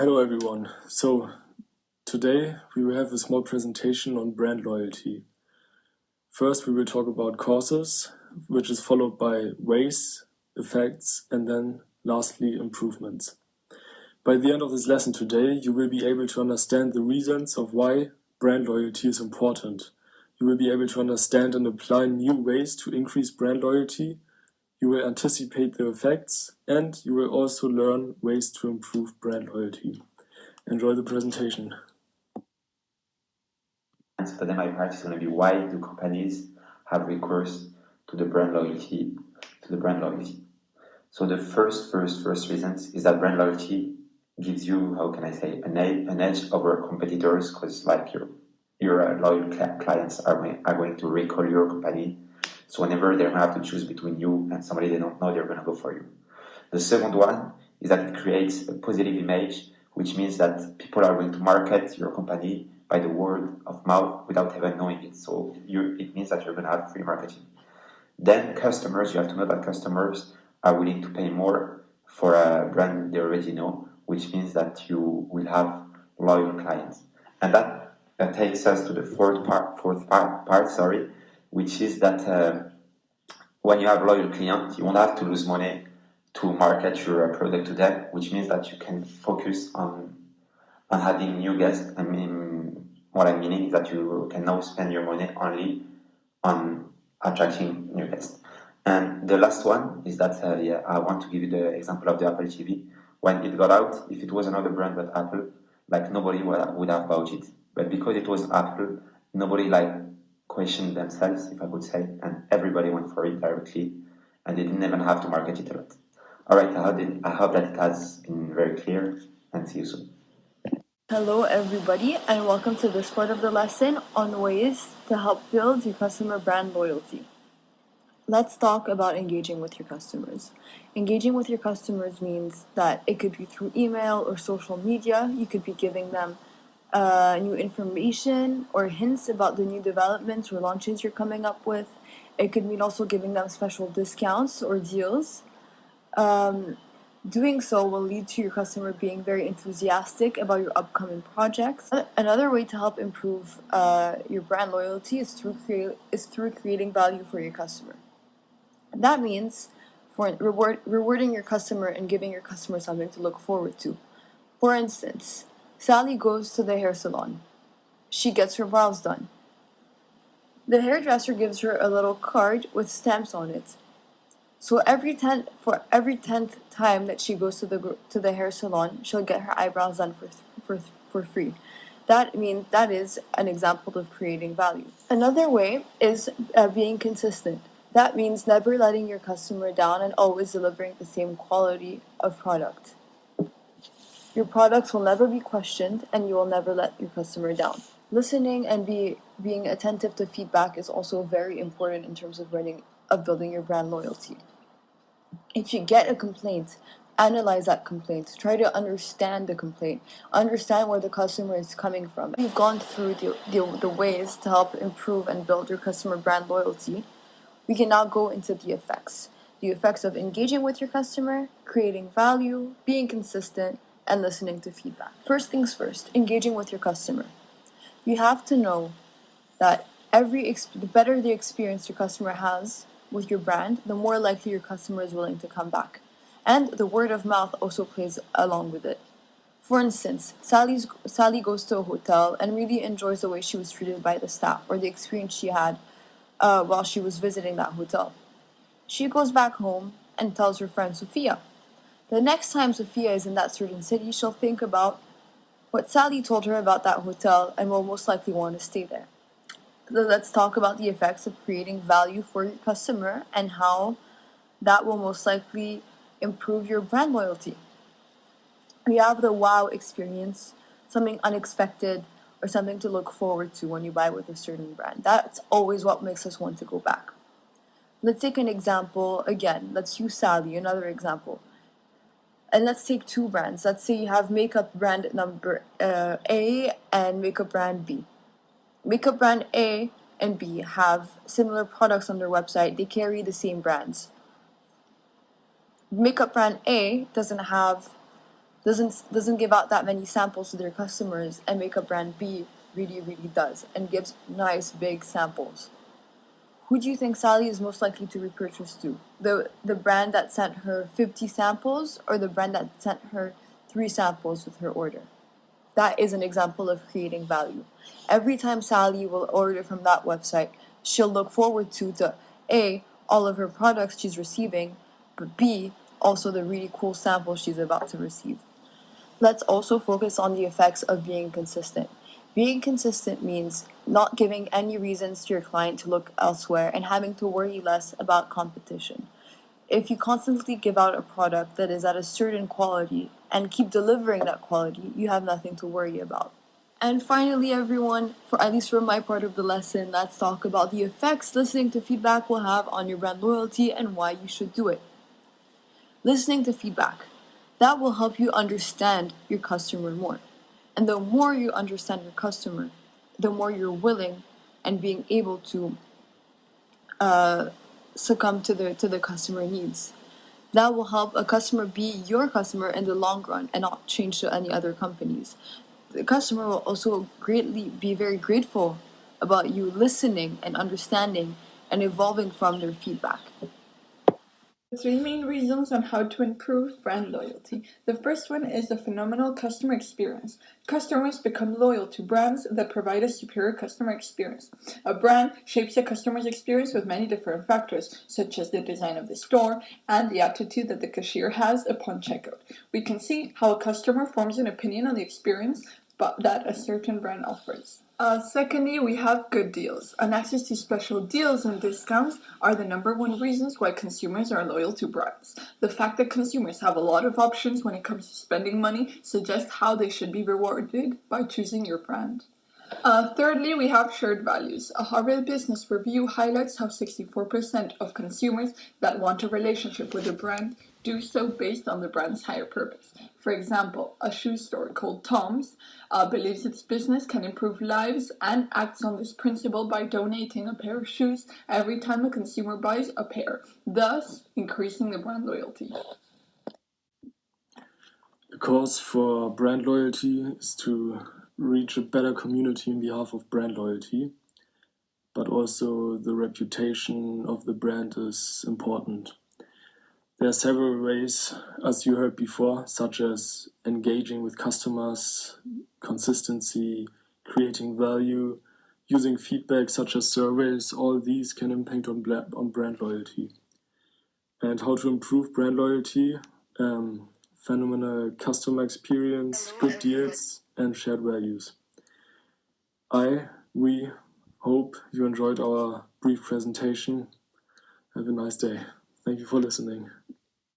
Hello everyone. So today we will have a small presentation on brand loyalty. First we will talk about causes, which is followed by ways, effects, and then lastly improvements. By the end of this lesson today, you will be able to understand the reasons of why brand loyalty is important. You will be able to understand and apply new ways to increase brand loyalty. You will anticipate the effects, and you will also learn ways to improve brand loyalty. Enjoy the presentation. And so then my part is going to be, why do companies have recourse to the brand loyalty? So the first reason is that brand loyalty gives you, how can I say, an edge over competitors, because like your loyal clients are going to recall your company. So whenever they're going to have to choose between you and somebody they don't know, they're going to go for you. The second one is that it creates a positive image, which means that people are going to market your company by the word of mouth without even knowing it. So it means that you're going to have free marketing. Then customers, you have to know that customers are willing to pay more for a brand they already know, which means that you will have loyal clients. And that takes us to the fourth part, which is that when you have loyal clients, you won't have to lose money to market your product to them, which means that you can focus on having new guests. I mean, what I'm meaning is that you can now spend your money only on attracting new guests. And the last one is that, I want to give you the example of the Apple TV. When it got out, if it was another brand but Apple, like nobody would have bought it. But because it was Apple, nobody questioned themselves, if I could say, and everybody went for it directly, and they didn't even have to market it a lot. All right, I hope that it has been very clear, and see you soon. Hello everybody, and welcome to this part of the lesson on ways to help build your customer brand loyalty. Let's talk about engaging with your customers. Engaging with your customers means that it could be through email or social media. You could be giving them new information or hints about the new developments or launches you're coming up with. It could mean also giving them special discounts or deals. Doing so will lead to your customer being very enthusiastic about your upcoming projects. Another way to help improve your brand loyalty is through creating value for your customer. That means rewarding your customer and giving your customer something to look forward to. For instance, Sally goes to the hair salon. She gets her brows done. The hairdresser gives her a little card with stamps on it. So every 10th time that she goes to the hair salon, she'll get her eyebrows done for free. That is an example of creating value. Another way is being consistent. That means never letting your customer down and always delivering the same quality of product. Your products will never be questioned, and you will never let your customer down. Listening and being attentive to feedback is also very important in terms of building your brand loyalty. If you get a complaint, analyze that complaint. Try to understand the complaint. Understand where the customer is coming from. We've gone through the ways to help improve and build your customer brand loyalty. We can now go into the effects. The effects of engaging with your customer, creating value, being consistent, and listening to feedback. First things first, engaging with your customer. You have to know that the better the experience your customer has with your brand, the more likely your customer is willing to come back. And the word of mouth also plays along with it. For instance, Sally goes to a hotel and really enjoys the way she was treated by the staff or the experience she had while she was visiting that hotel. She goes back home and tells her friend Sophia. The next time Sophia is in that certain city, she'll think about what Sally told her about that hotel and will most likely want to stay there. So let's talk about the effects of creating value for your customer and how that will most likely improve your brand loyalty. You have the wow experience, something unexpected, or something to look forward to when you buy with a certain brand. That's always what makes us want to go back. Let's take an example again. Let's use Sally, another example. And let's take two brands. Let's say you have makeup brand number A and makeup brand B. Makeup brand A and B have similar products on their website. They carry the same brands. Makeup brand A doesn't have doesn't give out that many samples to their customers, and makeup brand B really does and gives nice big samples. Who do you think Sally is most likely to repurchase to? The brand that sent her 50 samples, or the brand that sent her 3 samples with her order? That is an example of creating value. Every time Sally will order from that website, she'll look forward to the A, all of her products she's receiving, but B, also the really cool samples she's about to receive. Let's also focus on the effects of being consistent. Being consistent means not giving any reasons to your client to look elsewhere and having to worry less about competition. If you constantly give out a product that is at a certain quality and keep delivering that quality, you have nothing to worry about. And finally, everyone, for at least for my part of the lesson, let's talk about the effects listening to feedback will have on your brand loyalty and why you should do it. Listening to feedback. That will help you understand your customer more. And the more you understand your customer, the more you're willing and being able to succumb to the customer needs. That will help a customer be your customer in the long run and not change to any other companies. The customer will also be very grateful about you listening and understanding and evolving from their feedback. Three main reasons on how to improve brand loyalty. The first one is the phenomenal customer experience. Customers become loyal to brands that provide a superior customer experience. A brand shapes a customer's experience with many different factors, such as the design of the store and the attitude that the cashier has upon checkout. We can see how a customer forms an opinion on the experience that a certain brand offers. Secondly, we have good deals, and access to special deals and discounts are the number one reasons why consumers are loyal to brands. The fact that consumers have a lot of options when it comes to spending money suggests how they should be rewarded by choosing your brand. Thirdly, we have shared values. A Harvard Business Review highlights how 64% of consumers that want a relationship with a brand do so based on the brand's higher purpose. For example, a shoe store called Tom's believes its business can improve lives and acts on this principle by donating a pair of shoes every time a consumer buys a pair, thus increasing the brand loyalty. The cause for brand loyalty is to reach a better community in behalf of brand loyalty, but also the reputation of the brand is important. There are several ways, as you heard before, such as engaging with customers, consistency, creating value, using feedback such as surveys. All these can impact on brand loyalty. And how to improve brand loyalty? Phenomenal customer experience, good deals, and shared values. We hope you enjoyed our brief presentation. Have a nice day. Thank you for listening.